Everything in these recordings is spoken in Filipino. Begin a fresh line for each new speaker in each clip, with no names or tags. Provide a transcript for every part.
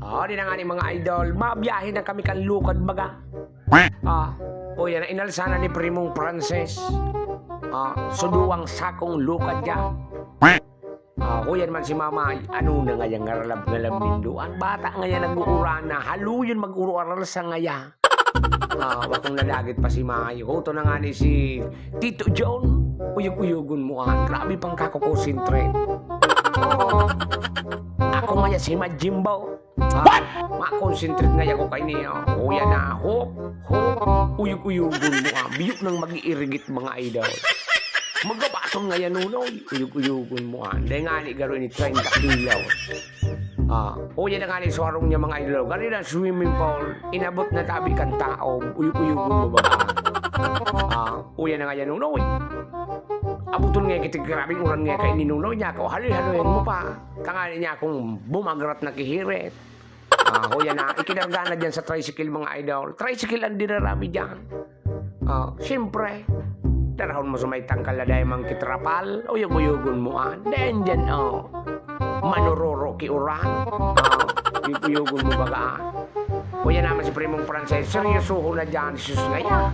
Di na nga ni mga idol, mabiyahe na kami kan lukad baga. Yan na inalsana ni Primong Frances. Suduwang sakong lukad ya. Yan man si mama, ano na nga yung ngaralab-ngalab ninduan. Bata nga yan nag-uura na, haluyon mag-uruaral sa ngaya. Wakong nalagit pa si Mayo. Ito na nga ni si Tito John. Uyog-uyogon mo grabe pang kakukonsentrate. Ako nga si Majimbo. Makonsentrate nga ako kay niya. Yan na, hop, uyog-uyogon mo biyok nang mag-iirigit mga idol. Magabatong nga yan nunoy. Uyog-uyogon mo dahil nga ni garo ni 30 kilos. Yan na nga ni suwarong niya mga idol. Gano'n na swimming pool. Inabot na tabi kan tao. Uyog-uyogon mo ba? Yan na nga yan nunoy. Abutol nga kita grabing uran nga kay ninunoy niya ako. Haloy-haloyin mo pa. Tanganin niya akong bumagrat na kihirit. Yan na. Ikinarga na dyan sa tricycle mga idol. Tricycle ang dinarami dyan. Siyempre. Darahon mo sumay tangkal na dahil mang kitrapal. Uyog-uyogon mo Then dyan manuroro ki uran. Uyog-uyogon mo baga yan naman si Primong Frances. Seryosoho na dyan. Sus nga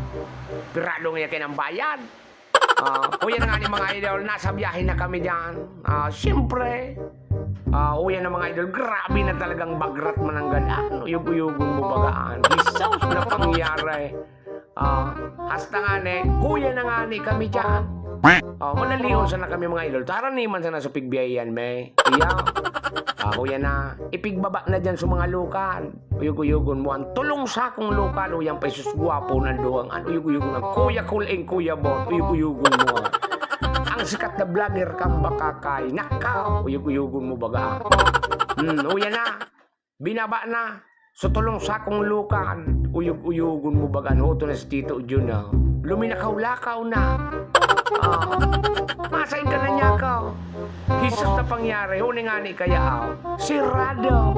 pirado nga kayo ng bayan. Yan na nga ni mga idol. Nasa biyahe na kami dyan. Siyempre. Yan na mga idol. Grabe na talagang bagrat mananggalaan. Uyog-uyogon mo bagaan. Hisaw na pangyari. Hasta nga huya na nga ni kami dyan. Manalion sana kami mga idol. Taraniman sana sa pigbiyayan me. Huya na. Ipigbaba na dyan sa mga lukan. Uyog-uyogon mo tulong sakong lukan. Uyang pa isus guwapo ng duwang. Uyog-uyogon mo kuya kuling kuya bot. Uyog-uyogon mo ang sikat na vlogger kang bakakay. Nakaw. Uyog-uyogon mo baga. Huya na. Binaba na. So tulong sakong lukan. Uyog-uyogon mo baga. Ito na si Tito Jun luminakaw-lakaw na. Masain ka na niya ka. Hisus na pangyari. Huni nga ni kaya sirado.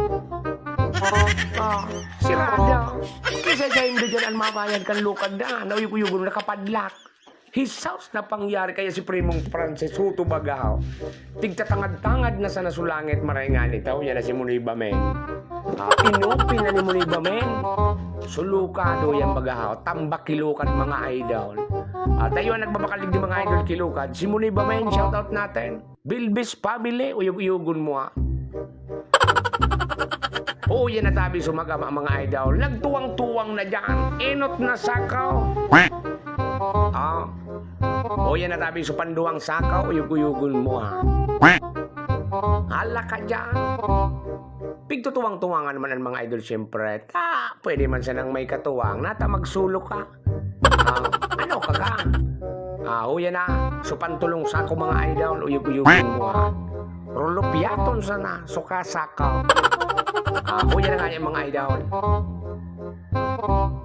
Sirado. Kasi sa hindi dyan ang mabayad kan lukad na. Uyog-uyogon na kapadlak. Hisaus na pangyari kaya si Primong Frances huto bagaw. Tigtatangad-tangad na sa nasulangit maray nga nito. Yan na si Munoy Bameng. Inupin na ni Munoy Bameng. Sulukado yan bagaw. Tambak kilukad mga idol. Tayo ang nagbabakalig di mga idol kilukad. Si Munoy Bameng, shoutout natin. Bilbis family, uyog-uyogon mo yan na tabi sumagama mga idol. Nagtuwang-tuwang na dyan. Enot na sakaw. Yan na tabi sa panduang sakaw. Uyog-uyogon mo Hala ka dyan. Pigtutuwang-tuwangan naman ang mga idol siyempre. Pwede man siya nang may katuwang. Nata magsulok ka. Ano ka ka? Yan na. Supantulong sako mga idol. Uyog-uyogon mo Rolopiaton sana. Sukasakaw. Yan na nga yung mga idol.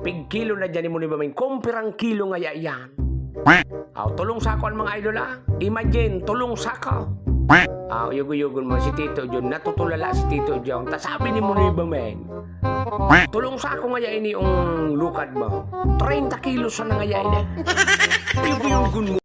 Pig-kilo na dyan ni Munoy Bameng. Kumpirang kilo nga yan. Tulong sako ang mga idol Imagine, tulong sako. Uyog-uyogon mo si Tito John. Natutulala si Tito John. Tas sabi ni Munoy Bameng, tulong sako nga yan yung lukad mo. 30 kilos na nga yan Uyog-uyogon mo.